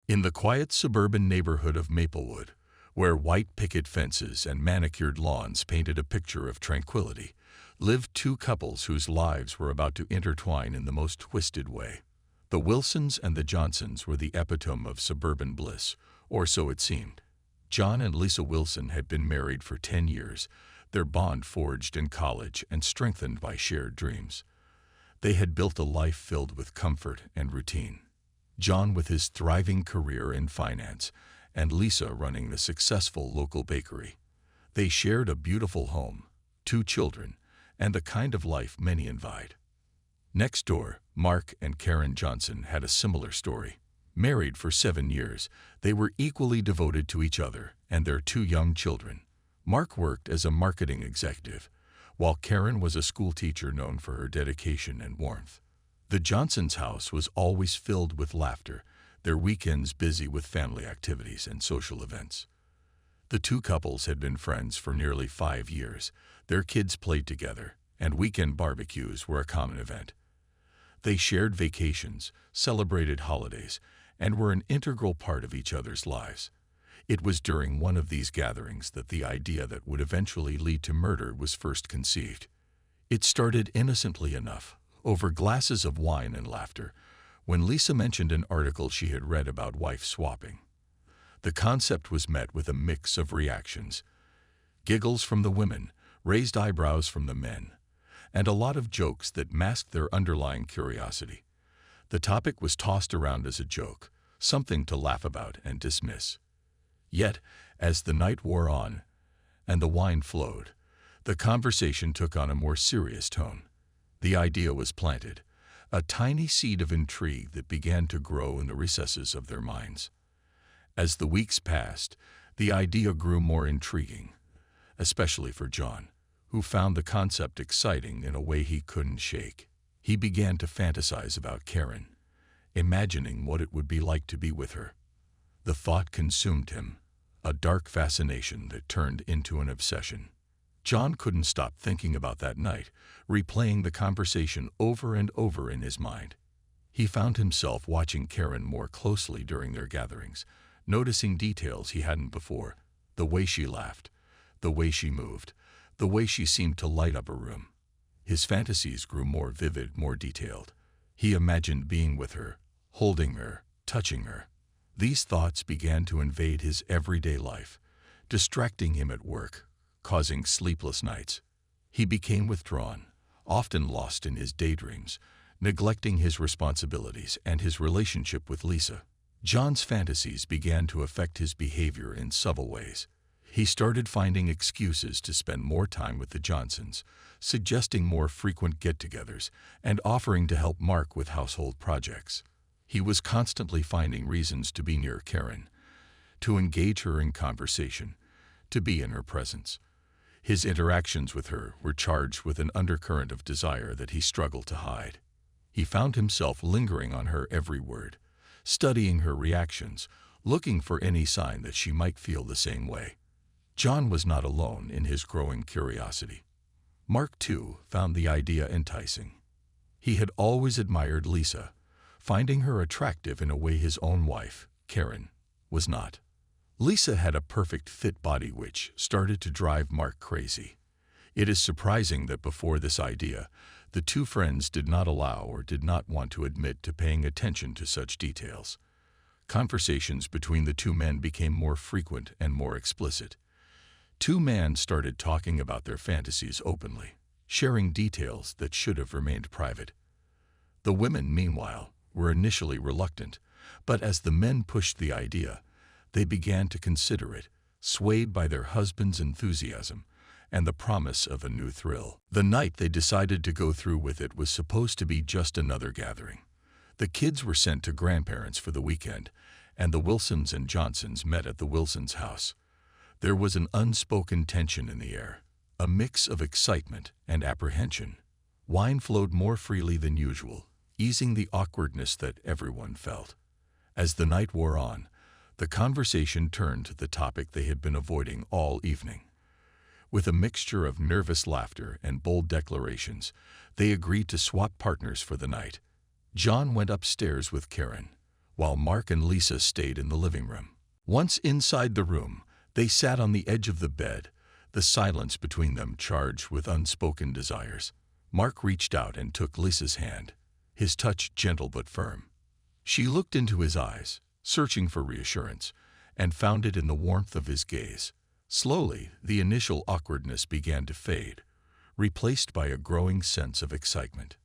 In the quiet suburban neighborhood of Maplewood, where white picket fences and manicured lawns painted a picture of tranquility, lived two couples whose lives were about to intertwine in the most twisted way. The Wilsons and the Johnsons were the epitome of suburban bliss, or so it seemed. John and Lisa Wilson had been married for 10 years, their bond forged in college and strengthened by shared dreams. They had built a life filled with comfort and routine. John with his thriving career in finance, and Lisa running the successful local bakery. They shared a beautiful home, 2 children, and the kind of life many envied. Next door, Mark and Karen Johnson had a similar story. Married for 7 years, they were equally devoted to each other and their 2 young children. Mark worked as a marketing executive, while Karen was a school teacher known for her dedication and warmth. The Johnsons' house was always filled with laughter, their weekends busy with family activities and social events. The 2 couples had been friends for nearly 5 years. Their kids played together, and weekend barbecues were a common event. They shared vacations, celebrated holidays, and were an integral part of each other's lives. It was during one of these gatherings that the idea that would eventually lead to murder was first conceived. It started innocently enough, over glasses of wine and laughter, when Lisa mentioned an article she had read about wife swapping. The concept was met with a mix of reactions: giggles from the women, raised eyebrows from the men, and a lot of jokes that masked their underlying curiosity. The topic was tossed around as a joke, something to laugh about and dismiss. Yet, as the night wore on and the wine flowed, the conversation took on a more serious tone. The idea was planted, a tiny seed of intrigue that began to grow in the recesses of their minds. As the weeks passed, the idea grew more intriguing, especially for John, who found the concept exciting in a way he couldn't shake. He began to fantasize about Karen, imagining what it would be like to be with her. The thought consumed him, a dark fascination that turned into an obsession. John couldn't stop thinking about that night, replaying the conversation over and over in his mind. He found himself watching Karen more closely during their gatherings, noticing details he hadn't before: the way she laughed, the way she moved, the way she seemed to light up a room. His fantasies grew more vivid, more detailed. He imagined being with her, holding her, touching her. These thoughts began to invade his everyday life, distracting him at work, causing sleepless nights. He became withdrawn, often lost in his daydreams, neglecting his responsibilities and his relationship with Lisa. John's fantasies began to affect his behavior in subtle ways. He started finding excuses to spend more time with the Johnsons, suggesting more frequent get-togethers, and offering to help Mark with household projects. He was constantly finding reasons to be near Karen, to engage her in conversation, to be in her presence. His interactions with her were charged with an undercurrent of desire that he struggled to hide. He found himself lingering on her every word, studying her reactions, looking for any sign that she might feel the same way. John was not alone in his growing curiosity. Mark, too, found the idea enticing. He had always admired Lisa, finding her attractive in a way his own wife, Karen, was not. Lisa had a perfect fit body which started to drive Mark crazy. It is surprising that before this idea, the 2 friends did not allow or did not want to admit to paying attention to such details. Conversations between the 2 men became more frequent and more explicit. 2 men started talking about their fantasies openly, sharing details that should have remained private. The women, meanwhile, were initially reluctant, but as the men pushed the idea, they began to consider it, swayed by their husbands' enthusiasm and the promise of a new thrill. The night they decided to go through with it was supposed to be just another gathering. The kids were sent to grandparents for the weekend, and the Wilsons and Johnsons met at the Wilsons' house. There was an unspoken tension in the air, a mix of excitement and apprehension. Wine flowed more freely than usual, easing the awkwardness that everyone felt. As the night wore on, the conversation turned to the topic they had been avoiding all evening. With a mixture of nervous laughter and bold declarations, they agreed to swap partners for the night. John went upstairs with Karen, while Mark and Lisa stayed in the living room. Once inside the room, they sat on the edge of the bed, the silence between them charged with unspoken desires. Mark reached out and took Lisa's hand, his touch gentle but firm. She looked into his eyes, searching for reassurance, and found it in the warmth of his gaze. Slowly, the initial awkwardness began to fade, replaced by a growing sense of excitement.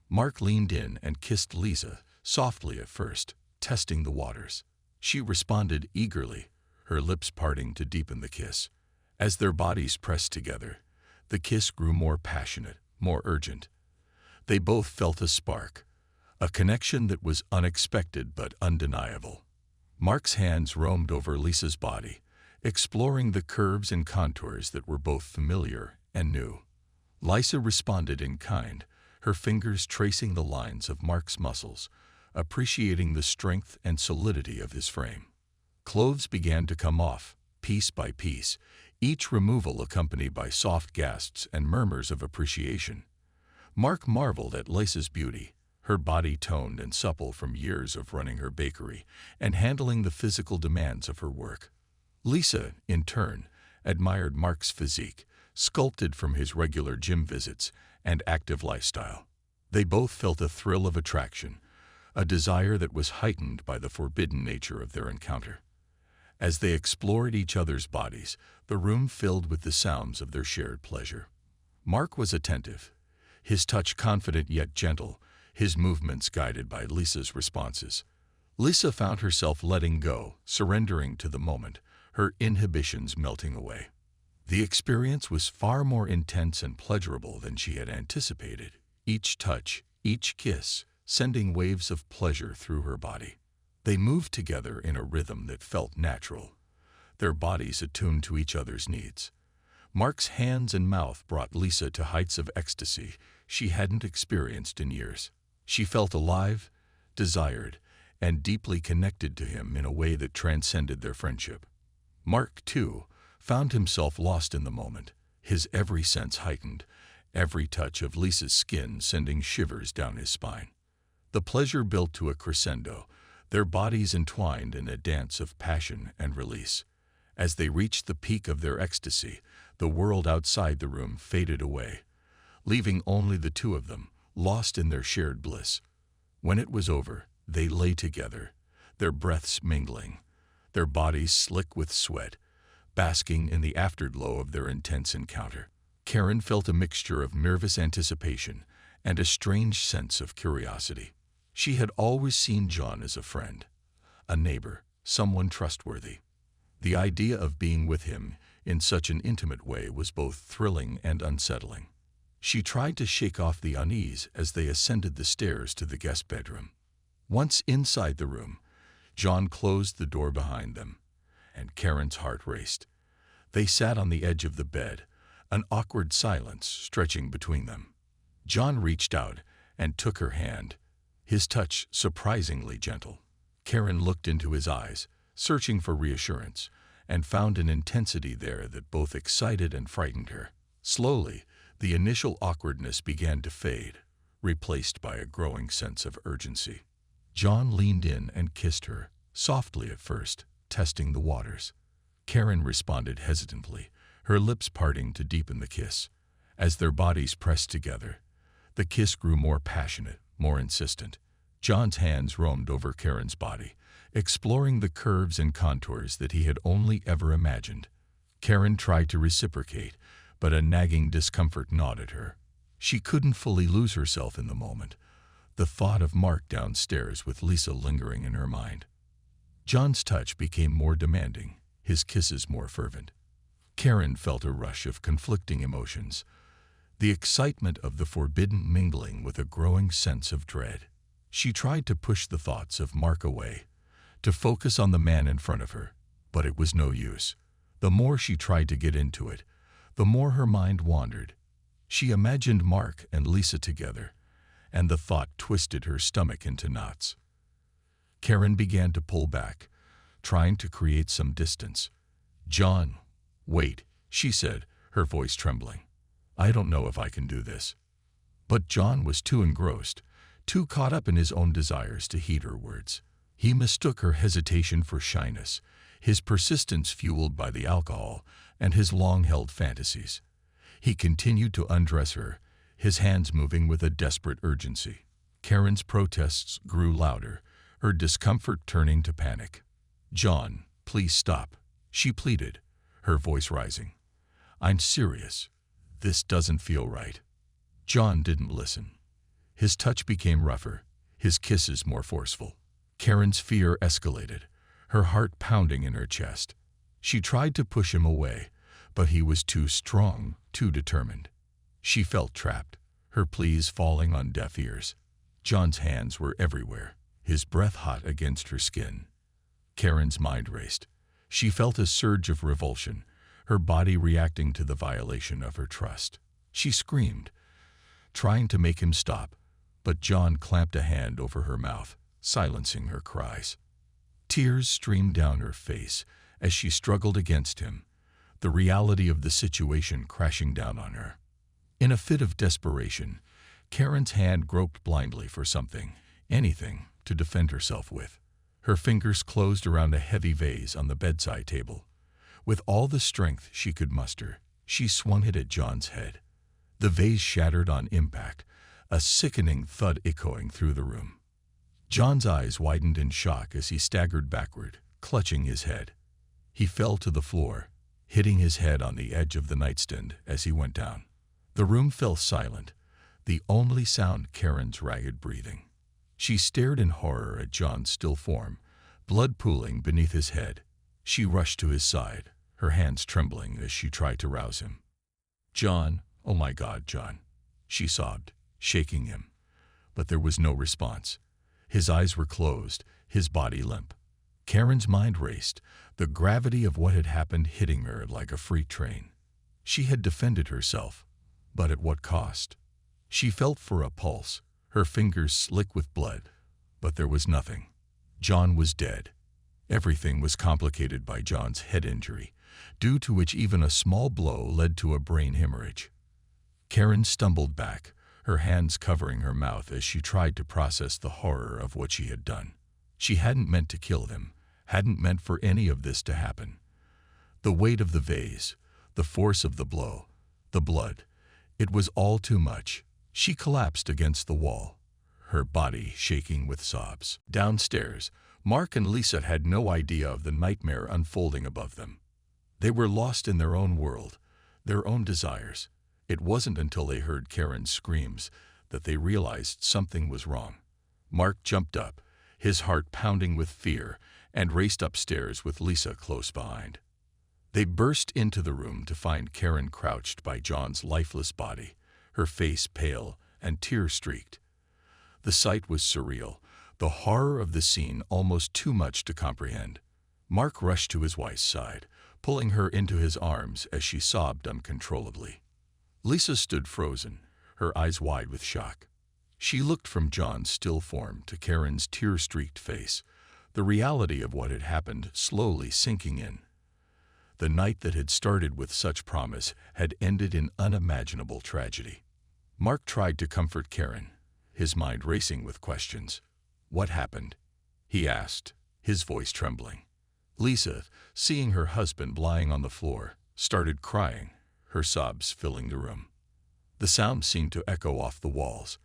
Mark leaned in and kissed Lisa, softly at first, testing the waters. She responded eagerly, her lips parting to deepen the kiss. As their bodies pressed together, the kiss grew more passionate, more urgent. They both felt a spark, a connection that was unexpected but undeniable. Mark's hands roamed over Lisa's body, exploring the curves and contours that were both familiar and new. Lisa responded in kind, her fingers tracing the lines of Mark's muscles, appreciating the strength and solidity of his frame. Clothes began to come off, piece by piece, each removal accompanied by soft gasps and murmurs of appreciation. Mark marveled at Lisa's beauty, her body toned and supple from years of running her bakery and handling the physical demands of her work. Lisa, in turn, admired Mark's physique, sculpted from his regular gym visits and active lifestyle. They both felt a thrill of attraction, a desire that was heightened by the forbidden nature of their encounter. As they explored each other's bodies, the room filled with the sounds of their shared pleasure. Mark was attentive, his touch confident yet gentle, his movements guided by Lisa's responses. Lisa found herself letting go, surrendering to the moment, her inhibitions melting away. The experience was far more intense and pleasurable than she had anticipated, each touch, each kiss, sending waves of pleasure through her body. They moved together in a rhythm that felt natural, their bodies attuned to each other's needs. Mark's hands and mouth brought Lisa to heights of ecstasy she hadn't experienced in years. She felt alive, desired, and deeply connected to him in a way that transcended their friendship. Mark, too, found himself lost in the moment, his every sense heightened, every touch of Lisa's skin sending shivers down his spine. The pleasure built to a crescendo, their bodies entwined in a dance of passion and release. As they reached the peak of their ecstasy, the world outside the room faded away, leaving only the two of them, lost in their shared bliss. When it was over, they lay together, their breaths mingling, their bodies slick with sweat, basking in the afterglow of their intense encounter. Karen felt a mixture of nervous anticipation and a strange sense of curiosity. She had always seen John as a friend, a neighbor, someone trustworthy. The idea of being with him in such an intimate way was both thrilling and unsettling. She tried to shake off the unease as they ascended the stairs to the guest bedroom. Once inside the room, John closed the door behind them, and Karen's heart raced. They sat on the edge of the bed, an awkward silence stretching between them. John reached out and took her hand, his touch surprisingly gentle. Karen looked into his eyes, searching for reassurance, and found an intensity there that both excited and frightened her. Slowly, the initial awkwardness began to fade, replaced by a growing sense of urgency. John leaned in and kissed her, softly at first, testing the waters. Karen responded hesitantly, her lips parting to deepen the kiss. As their bodies pressed together, the kiss grew more passionate, more insistent. John's hands roamed over Karen's body, exploring the curves and contours that he had only ever imagined. Karen tried to reciprocate, but a nagging discomfort gnawed at her. She couldn't fully lose herself in the moment, the thought of Mark downstairs with Lisa lingering in her mind. John's touch became more demanding, his kisses more fervent. Karen felt a rush of conflicting emotions, the excitement of the forbidden mingling with a growing sense of dread. She tried to push the thoughts of Mark away, to focus on the man in front of her, but it was no use. The more she tried to get into it, the more her mind wandered. She imagined Mark and Lisa together, and the thought twisted her stomach into knots. Karen began to pull back, trying to create some distance. "John, wait," she said, her voice trembling. "I don't know if I can do this." But John was too engrossed, too caught up in his own desires to heed her words. He mistook her hesitation for shyness, his persistence fueled by the alcohol, and his long-held fantasies. He continued to undress her, his hands moving with a desperate urgency. Karen's protests grew louder, her discomfort turning to panic. "John, please stop," she pleaded, her voice rising. "I'm serious. This doesn't feel right." John didn't listen. His touch became rougher, his kisses more forceful. Karen's fear escalated, her heart pounding in her chest. She tried to push him away, but he was too strong, too determined. She felt trapped, her pleas falling on deaf ears. John's hands were everywhere, his breath hot against her skin. Karen's mind raced. She felt a surge of revulsion, her body reacting to the violation of her trust. She screamed, trying to make him stop, but John clamped a hand over her mouth, silencing her cries. Tears streamed down her face as she struggled against him, the reality of the situation crashing down on her. In a fit of desperation, Karen's hand groped blindly for something, anything, to defend herself with. Her fingers closed around a heavy vase on the bedside table. With all the strength she could muster, she swung it at John's head. The vase shattered on impact, a sickening thud echoing through the room. John's eyes widened in shock as he staggered backward, clutching his head. He fell to the floor, hitting his head on the edge of the nightstand as he went down. The room fell silent, the only sound Karen's ragged breathing. She stared in horror at John's still form, blood pooling beneath his head. She rushed to his side, her hands trembling as she tried to rouse him. "John, oh my God, John," she sobbed, shaking him. But there was no response. His eyes were closed, his body limp. Karen's mind raced, the gravity of what had happened hitting her like a freight train. She had defended herself, but at what cost? She felt for a pulse, her fingers slick with blood, but there was nothing. John was dead. Everything was complicated by John's head injury, due to which even a small blow led to a brain hemorrhage. Karen stumbled back, her hands covering her mouth as she tried to process the horror of what she had done. She hadn't meant to kill him, hadn't meant for any of this to happen. The weight of the vase, the force of the blow, the blood, it was all too much. She collapsed against the wall, her body shaking with sobs. Downstairs, Mark and Lisa had no idea of the nightmare unfolding above them. They were lost in their own world, their own desires. It wasn't until they heard Karen's screams that they realized something was wrong. Mark jumped up, his heart pounding with fear, and raced upstairs with Lisa close behind. They burst into the room to find Karen crouched by John's lifeless body, her face pale and tear-streaked. The sight was surreal, the horror of the scene almost too much to comprehend. Mark rushed to his wife's side, pulling her into his arms as she sobbed uncontrollably. Lisa stood frozen, her eyes wide with shock. She looked from John's still form to Karen's tear-streaked face, the reality of what had happened slowly sinking in. The night that had started with such promise had ended in unimaginable tragedy. Mark tried to comfort Karen, his mind racing with questions. "What happened?" he asked, his voice trembling. Lisa, seeing her husband lying on the floor, started crying, her sobs filling the room. The sound seemed to echo off the walls,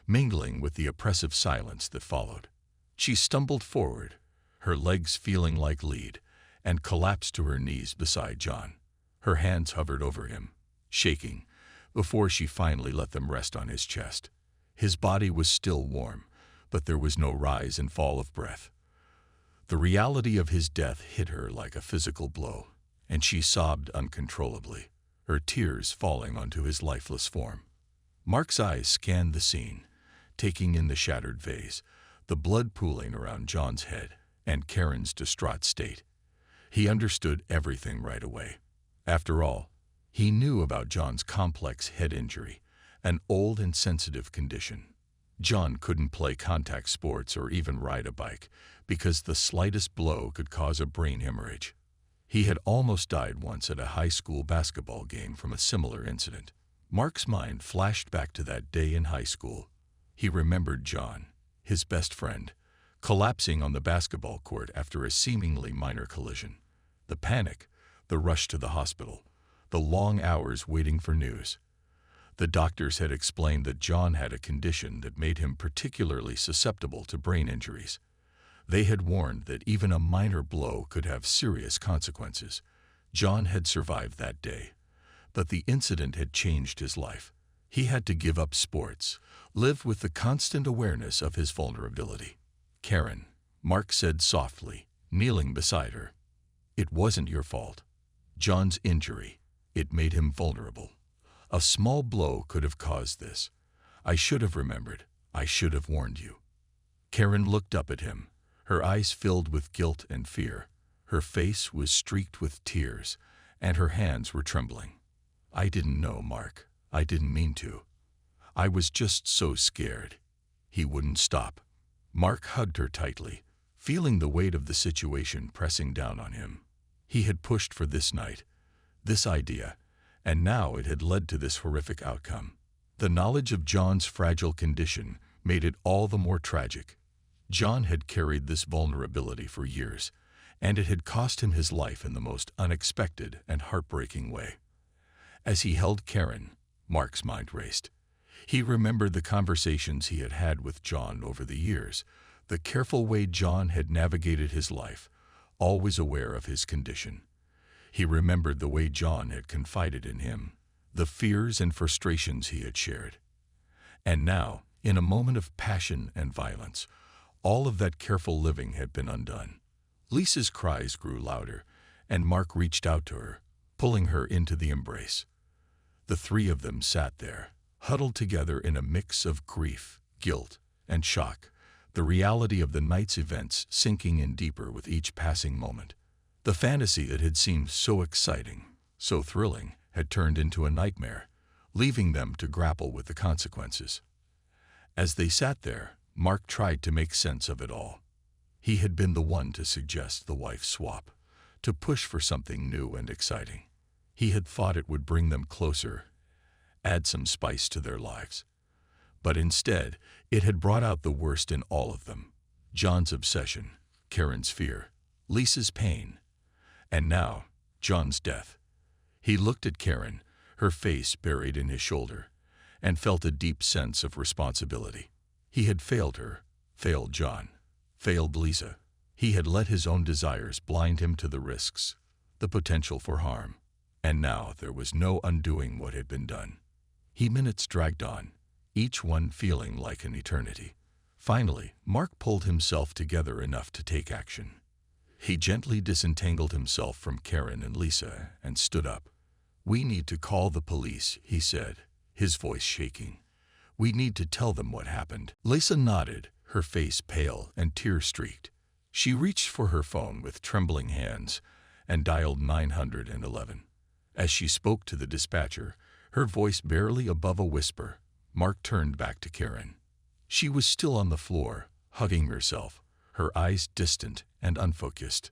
mingling with the oppressive silence that followed. She stumbled forward, her legs feeling like lead, and collapsed to her knees beside John. Her hands hovered over him, shaking, before she finally let them rest on his chest. His body was still warm, but there was no rise and fall of breath. The reality of his death hit her like a physical blow, and she sobbed uncontrollably, her tears falling onto his lifeless form. Mark's eyes scanned the scene, taking in the shattered vase, the blood pooling around John's head, and Karen's distraught state. He understood everything right away. After all, he knew about John's complex head injury, an old and sensitive condition. John couldn't play contact sports or even ride a bike because the slightest blow could cause a brain hemorrhage. He had almost died once at a high school basketball game from a similar incident. Mark's mind flashed back to that day in high school. He remembered John, his best friend, collapsing on the basketball court after a seemingly minor collision. The panic, the rush to the hospital, the long hours waiting for news. The doctors had explained that John had a condition that made him particularly susceptible to brain injuries. They had warned that even a minor blow could have serious consequences. John had survived that day, but the incident had changed his life. He had to give up sports, live with the constant awareness of his vulnerability. "Karen," Mark said softly, kneeling beside her. "It wasn't your fault. John's injury, it made him vulnerable. A small blow could have caused this. I should have remembered. I should have warned you." Karen looked up at him, her eyes filled with guilt and fear. Her face was streaked with tears, and her hands were trembling. "I didn't know, Mark. I didn't mean to. I was just so scared." He wouldn't stop. Mark hugged her tightly, feeling the weight of the situation pressing down on him. He had pushed for this night, this idea, and now it had led to this horrific outcome. The knowledge of John's fragile condition made it all the more tragic. John had carried this vulnerability for years, and it had cost him his life in the most unexpected and heartbreaking way. As he held Karen, Mark's mind raced. He remembered the conversations he had had with John over the years, the careful way John had navigated his life, always aware of his condition. He remembered the way John had confided in him, the fears and frustrations he had shared. And now, in a moment of passion and violence, all of that careful living had been undone. Lisa's cries grew louder, and Mark reached out to her, pulling her into the embrace. The three of them sat there, huddled together in a mix of grief, guilt, and shock, the reality of the night's events sinking in deeper with each passing moment. The fantasy that had seemed so exciting, so thrilling, had turned into a nightmare, leaving them to grapple with the consequences. As they sat there, Mark tried to make sense of it all. He had been the one to suggest the wife swap, to push for something new and exciting. He had thought it would bring them closer, add some spice to their lives. But instead, it had brought out the worst in all of them. John's obsession, Karen's fear, Lisa's pain, and now, John's death. He looked at Karen, her face buried in his shoulder, and felt a deep sense of responsibility. He had failed her, failed John, failed Lisa. He had let his own desires blind him to the risks, the potential for harm. And now there was no undoing what had been done. Minutes dragged on, each one feeling like an eternity. Finally, Mark pulled himself together enough to take action. He gently disentangled himself from Karen and Lisa and stood up. "We need to call the police," he said, his voice shaking. "We need to tell them what happened." Lisa nodded, her face pale and tear-streaked. She reached for her phone with trembling hands and dialed 911. As she spoke to the dispatcher, her voice barely above a whisper, Mark turned back to Karen. She was still on the floor, hugging herself, her eyes distant and unfocused.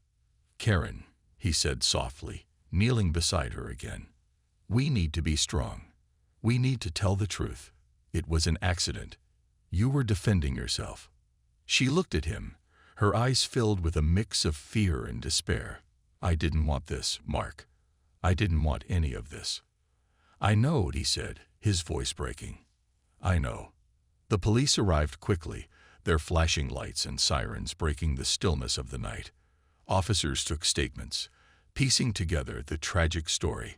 "Karen," he said softly, kneeling beside her again. "We need to be strong. We need to tell the truth. It was an accident. You were defending yourself." She looked at him, her eyes filled with a mix of fear and despair. "I didn't want this, Mark. I didn't want any of this." "I know," he said, his voice breaking. "I know." The police arrived quickly, their flashing lights and sirens breaking the stillness of the night. Officers took statements, piecing together the tragic story.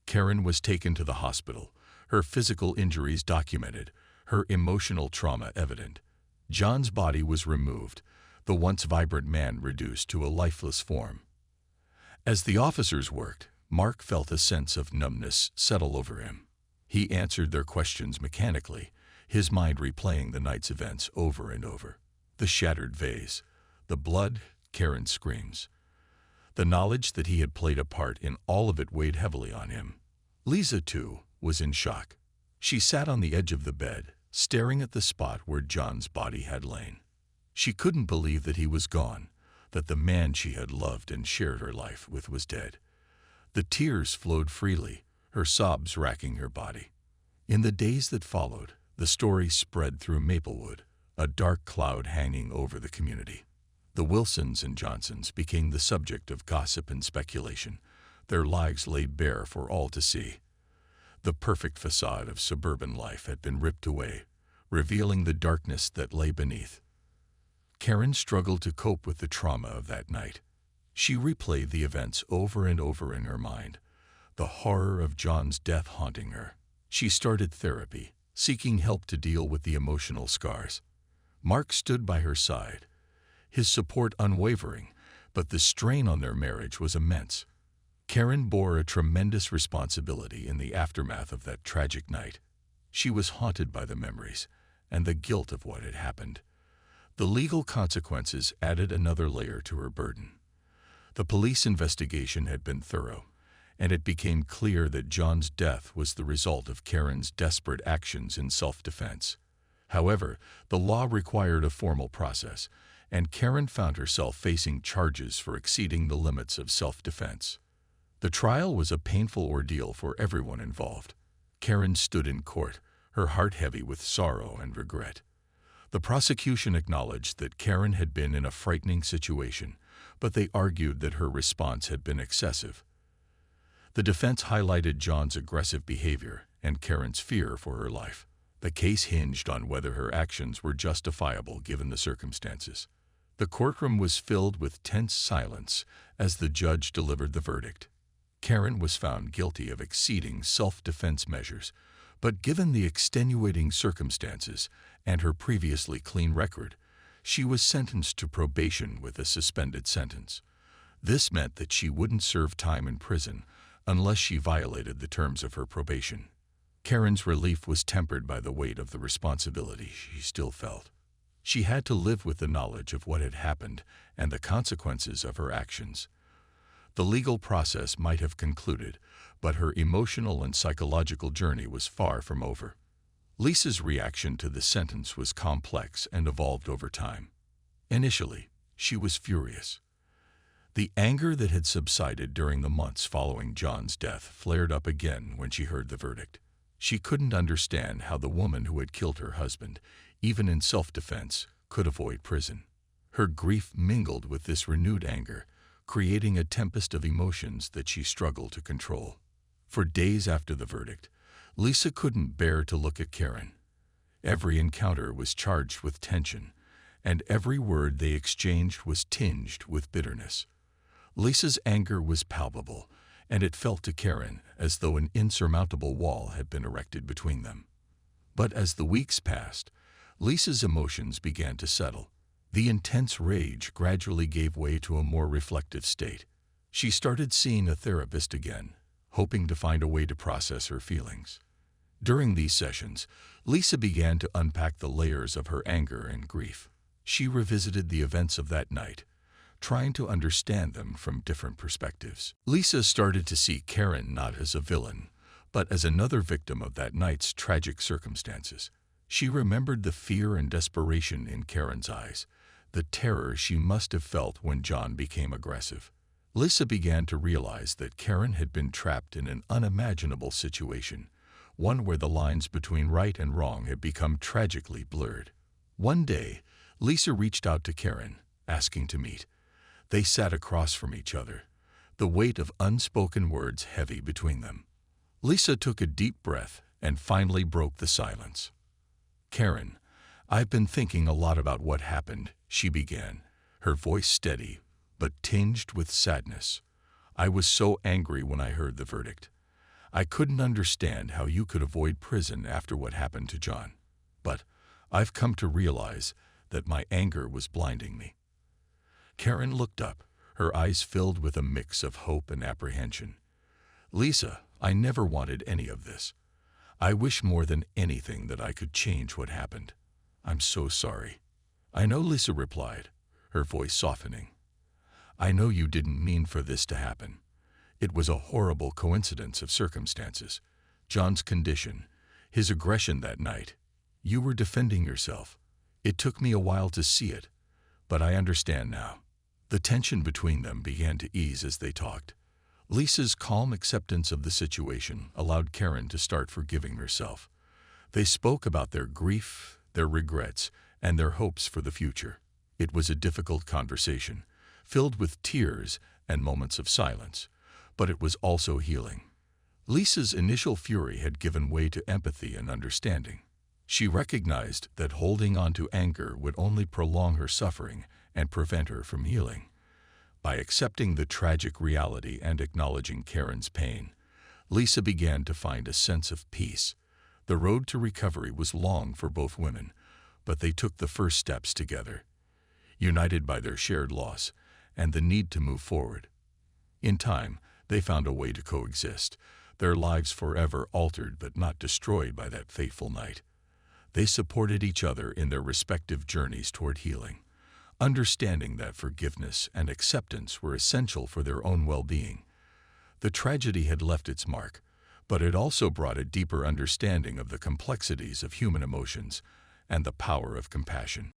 Karen was taken to the hospital, her physical injuries documented, her emotional trauma evident. John's body was removed, the once vibrant man reduced to a lifeless form. As the officers worked, Mark felt a sense of numbness settle over him. He answered their questions mechanically, his mind replaying the night's events over and over. The shattered vase, the blood, Karen's screams. The knowledge that he had played a part in all of it weighed heavily on him. Lisa, too, was in shock. She sat on the edge of the bed, staring at the spot where John's body had lain. She couldn't believe that he was gone, that the man she had loved and shared her life with was dead. The tears flowed freely, her sobs racking her body. In the days that followed, the story spread through Maplewood, a dark cloud hanging over the community. The Wilsons and Johnsons became the subject of gossip and speculation, their lives laid bare for all to see. The perfect facade of suburban life had been ripped away, revealing the darkness that lay beneath. Karen struggled to cope with the trauma of that night. She replayed the events over and over in her mind, the horror of John's death haunting her. She started therapy, seeking help to deal with the emotional scars. Mark stood by her side, his support unwavering, but the strain on their marriage was immense. Karen bore a tremendous responsibility in the aftermath of that tragic night. She was haunted by the memories and the guilt of what had happened. The legal consequences added another layer to her burden. The police investigation had been thorough, and it became clear that John's death was the result of Karen's desperate actions in self-defense. However, the law required a formal process, and Karen found herself facing charges for exceeding the limits of self-defense. The trial was a painful ordeal for everyone involved. Karen stood in court, her heart heavy with sorrow and regret. The prosecution acknowledged that Karen had been in a frightening situation, but they argued that her response had been excessive. The defense highlighted John's aggressive behavior and Karen's fear for her life. The case hinged on whether her actions were justifiable given the circumstances. The courtroom was filled with tense silence as the judge delivered the verdict. Karen was found guilty of exceeding self-defense measures, but given the extenuating circumstances and her previously clean record, she was sentenced to probation with a suspended sentence. This meant that she wouldn't serve time in prison unless she violated the terms of her probation. Karen's relief was tempered by the weight of the responsibility she still felt. She had to live with the knowledge of what had happened and the consequences of her actions. The legal process might have concluded, but her emotional and psychological journey was far from over. Lisa's reaction to the sentence was complex and evolved over time. Initially, she was furious. The anger that had subsided during the months following John's death flared up again when she heard the verdict. She couldn't understand how the woman who had killed her husband, even in self-defense, could avoid prison. Her grief mingled with this renewed anger, creating a tempest of emotions that she struggled to control. For days after the verdict, Lisa couldn't bear to look at Karen. Every encounter was charged with tension, and every word they exchanged was tinged with bitterness. Lisa's anger was palpable, and it felt to Karen as though an insurmountable wall had been erected between them. But as the weeks passed, Lisa's emotions began to settle. The intense rage gradually gave way to a more reflective state. She started seeing a therapist again, hoping to find a way to process her feelings. During these sessions, Lisa began to unpack the layers of her anger and grief. She revisited the events of that night, trying to understand them from different perspectives. Lisa started to see Karen not as a villain, but as another victim of that night's tragic circumstances. She remembered the fear and desperation in Karen's eyes, the terror she must have felt when John became aggressive. Lisa began to realize that Karen had been trapped in an unimaginable situation, one where the lines between right and wrong had become tragically blurred. One day, Lisa reached out to Karen, asking to meet. They sat across from each other, the weight of unspoken words heavy between them. Lisa took a deep breath and finally broke the silence. "Karen, I've been thinking a lot about what happened," she began, her voice steady but tinged with sadness. "I was so angry when I heard the verdict. I couldn't understand how you could avoid prison after what happened to John. But I've come to realize that my anger was blinding me." Karen looked up, her eyes filled with a mix of hope and apprehension. "Lisa, I never wanted any of this. I wish more than anything that I could change what happened. I'm so sorry." "I know," Lisa replied, her voice softening. "I know you didn't mean for this to happen. It was a horrible coincidence of circumstances. John's condition, his aggression that night. You were defending yourself. It took me a while to see it, but I understand now." The tension between them began to ease as they talked. Lisa's calm acceptance of the situation allowed Karen to start forgiving herself. They spoke about their grief, their regrets, and their hopes for the future. It was a difficult conversation, filled with tears and moments of silence, but it was also healing. Lisa's initial fury had given way to empathy and understanding. She recognized that holding on to anger would only prolong her suffering and prevent her from healing. By accepting the tragic reality and acknowledging Karen's pain, Lisa began to find a sense of peace. The road to recovery was long for both women, but they took the first steps together, united by their shared loss and the need to move forward. In time, they found a way to coexist, their lives forever altered but not destroyed by that fateful night. They supported each other in their respective journeys toward healing, understanding that forgiveness and acceptance were essential for their own well-being. The tragedy had left its mark, but it also brought a deeper understanding of the complexities of human emotions and the power of compassion.